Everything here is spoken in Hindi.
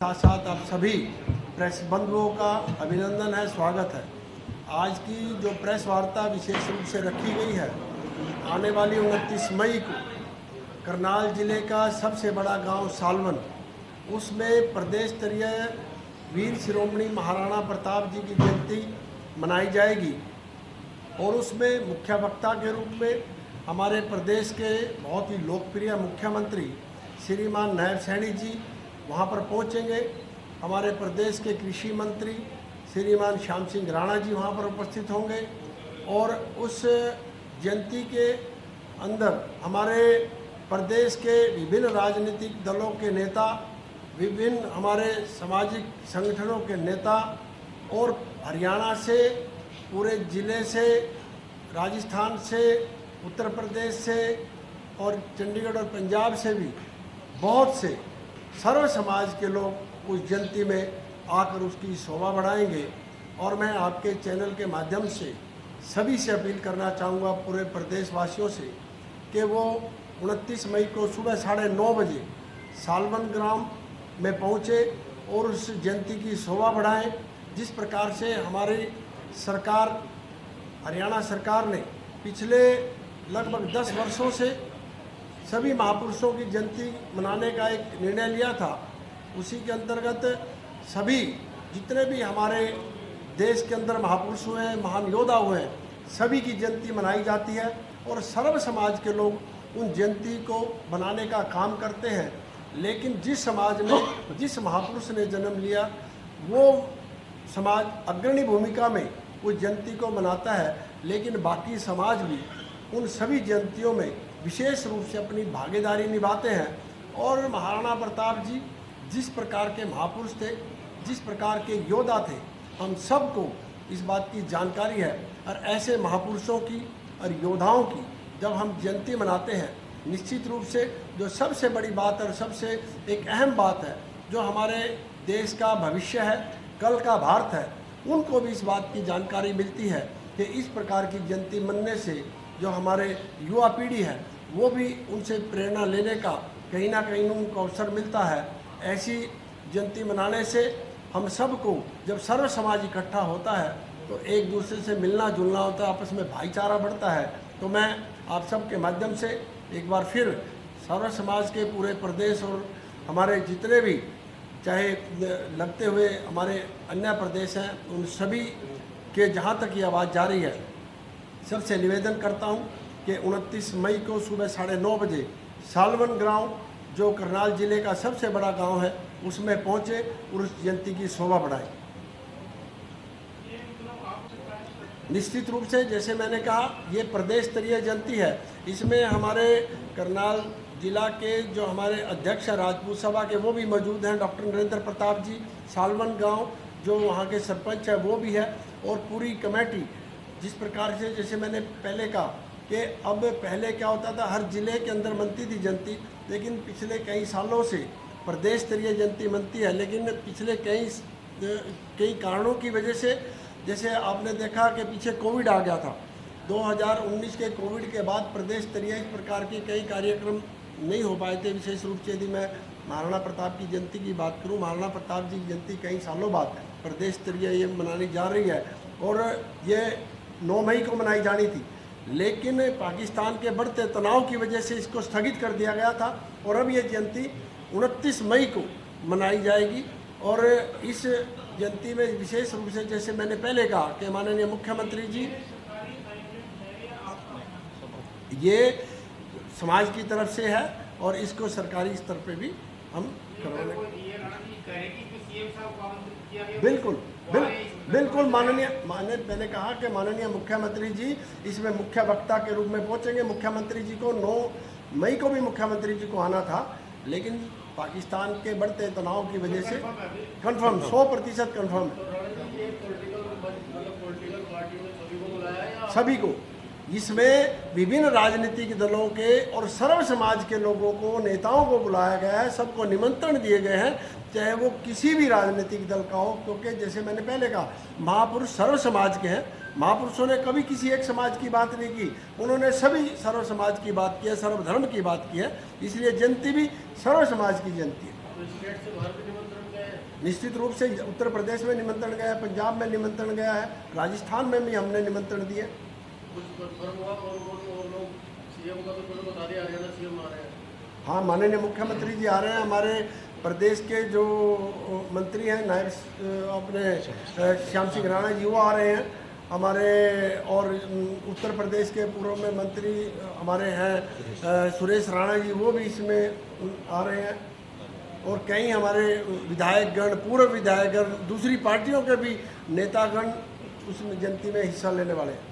साथ साथ आप सभी प्रेस बंधुओं का अभिनंदन है, स्वागत है। आज की जो प्रेस वार्ता विशेष रूप से रखी गई है, आने वाली 29 मई को करनाल जिले का सबसे बड़ा गांव सालवन, उसमें प्रदेश स्तरीय वीर शिरोमणि महाराणा प्रताप जी की जयंती मनाई जाएगी और उसमें मुख्य वक्ता के रूप में हमारे प्रदेश के बहुत ही लोकप्रिय मुख्यमंत्री श्रीमान नायब सैनी जी वहाँ पर पहुँचेंगे। हमारे प्रदेश के कृषि मंत्री श्रीमान श्याम सिंह राणा जी वहाँ पर उपस्थित होंगे और उस जयंती के अंदर हमारे प्रदेश के विभिन्न राजनीतिक दलों के नेता, विभिन्न हमारे सामाजिक संगठनों के नेता और हरियाणा से, पूरे ज़िले से, राजस्थान से, उत्तर प्रदेश से और चंडीगढ़ और पंजाब से भी बहुत से सर्व समाज के लोग उस जयंती में आकर उसकी शोभा बढ़ाएंगे। और मैं आपके चैनल के माध्यम से सभी से अपील करना चाहूँगा, पूरे प्रदेशवासियों से, कि वो 29 मई को सुबह 9:30 बजे सालवन ग्राम में पहुँचे और उस जयंती की शोभा बढ़ाएं। जिस प्रकार से हमारी सरकार, हरियाणा सरकार ने पिछले लगभग 10 वर्षों से सभी महापुरुषों की जयंती मनाने का एक निर्णय लिया था, उसी के अंतर्गत सभी जितने भी हमारे देश के अंदर महापुरुष हुए हैं, महान योद्धा हुए हैं, सभी की जयंती मनाई जाती है और सर्व समाज के लोग उन जयंती को मनाने का काम करते हैं। लेकिन जिस समाज में जिस महापुरुष ने जन्म लिया, वो समाज अग्रणी भूमिका में उस जयंती को मनाता है, लेकिन बाकी समाज भी उन सभी जयंतियों में विशेष रूप से अपनी भागीदारी निभाते हैं। और महाराणा प्रताप जी जिस प्रकार के महापुरुष थे, जिस प्रकार के योद्धा थे, हम सबको इस बात की जानकारी है। और ऐसे महापुरुषों की और योद्धाओं की जब हम जयंती मनाते हैं, निश्चित रूप से जो सबसे बड़ी बात और सबसे एक अहम बात है, जो हमारे देश का भविष्य है, कल का भारत है, उनको भी इस बात की जानकारी मिलती है कि इस प्रकार की जयंती मनने से जो हमारे युवा पीढ़ी है, वो भी उनसे प्रेरणा लेने का कहीं ना कहीं उनको अवसर मिलता है। ऐसी जयंती मनाने से हम सबको, जब सर्व समाज इकट्ठा होता है तो एक दूसरे से मिलना जुलना होता है, आपस में भाईचारा बढ़ता है। तो मैं आप सब के माध्यम से एक बार फिर सर्व समाज के पूरे प्रदेश और हमारे जितने भी चाहे लगते हुए हमारे अन्य प्रदेश हैं, उन सभी के जहाँ तक ये आवाज़ जा रही है, सबसे निवेदन करता हूँ कि 29 मई को सुबह 9:30 बजे सालवन गांव, जो करनाल जिले का सबसे बड़ा गांव है, उसमें पहुँचे और उस जयंती की शोभा बढ़ाएं। निश्चित रूप से जैसे मैंने कहा, ये प्रदेश स्तरीय जयंती है। इसमें हमारे करनाल जिला के जो हमारे अध्यक्ष हैं राजपूत सभा के, वो भी मौजूद हैं, डॉक्टर नरेंद्र प्रताप जी। सालवन गांव जो वहाँ के सरपंच है वो भी है, और पूरी कमेटी जिस प्रकार से, जैसे मैंने पहले कहा कि अब पहले क्या होता था, हर जिले के अंदर बनती थी जयंती, लेकिन पिछले कई सालों से प्रदेश स्तरीय जयंती बनती है। लेकिन पिछले कई कारणों की वजह से, जैसे आपने देखा कि पीछे कोविड आ गया था, 2019 के कोविड के बाद प्रदेश स्तरीय इस प्रकार के कई कार्यक्रम नहीं हो पाए थे। विशेष रूप से यदि मैं महाराणा प्रताप की जयंती की बात करूं, महाराणा प्रताप जी की जयंती कई सालों बाद प्रदेश स्तरीय ये मनानी जा रही है और ये 9 मई को मनाई जानी थी, लेकिन पाकिस्तान के बढ़ते तनाव की वजह से इसको स्थगित कर दिया गया था और अब ये जयंती 29 मई को मनाई जाएगी। और इस जयंती में विशेष रूप से, जैसे मैंने पहले कहा कि माननीय मुख्यमंत्री जी, ये समाज की तरफ से है और इसको सरकारी स्तर पे भी हम करवाने, बिल्कुल माननीय मैंने कहा कि माननीय मुख्यमंत्री जी इसमें मुख्य वक्ता के रूप में पहुंचेंगे। मुख्यमंत्री जी को 9 मई को भी मुख्यमंत्री जी को आना था, लेकिन पाकिस्तान के बढ़ते तनाव की वजह से कंफर्म 100% कंफर्म सभी को। इसमें विभिन्न राजनीतिक दलों के और सर्व समाज के लोगों को, नेताओं को बुलाया गया है, सबको निमंत्रण दिए गए हैं, चाहे वो किसी भी राजनीतिक दल का हो। क्योंकि जैसे मैंने पहले कहा, महापुरुष सर्व समाज के हैं। महापुरुषों ने कभी किसी एक समाज की बात नहीं की, उन्होंने सभी सर्व समाज की बात की है, सर्वधर्म की बात की है। इसलिए जयंती भी सर्व समाज की जयंती है। निश्चित रूप से उत्तर प्रदेश में निमंत्रण गया है, पंजाब में निमंत्रण गया है, राजस्थान में भी हमने निमंत्रण दिए। हाँ, माननीय मुख्यमंत्री जी आ रहे हैं, हमारे प्रदेश के जो मंत्री हैं नायब अपने श्याम सिंह राणा जी वो आ रहे हैं हमारे, और उत्तर प्रदेश के पूर्व में मंत्री हमारे हैं सुरेश राणा जी वो भी इसमें आ रहे हैं, और कई हमारे विधायकगण, पूर्व विधायकगण, दूसरी पार्टियों के भी नेतागण उस जयंती में हिस्सा लेने वाले हैं।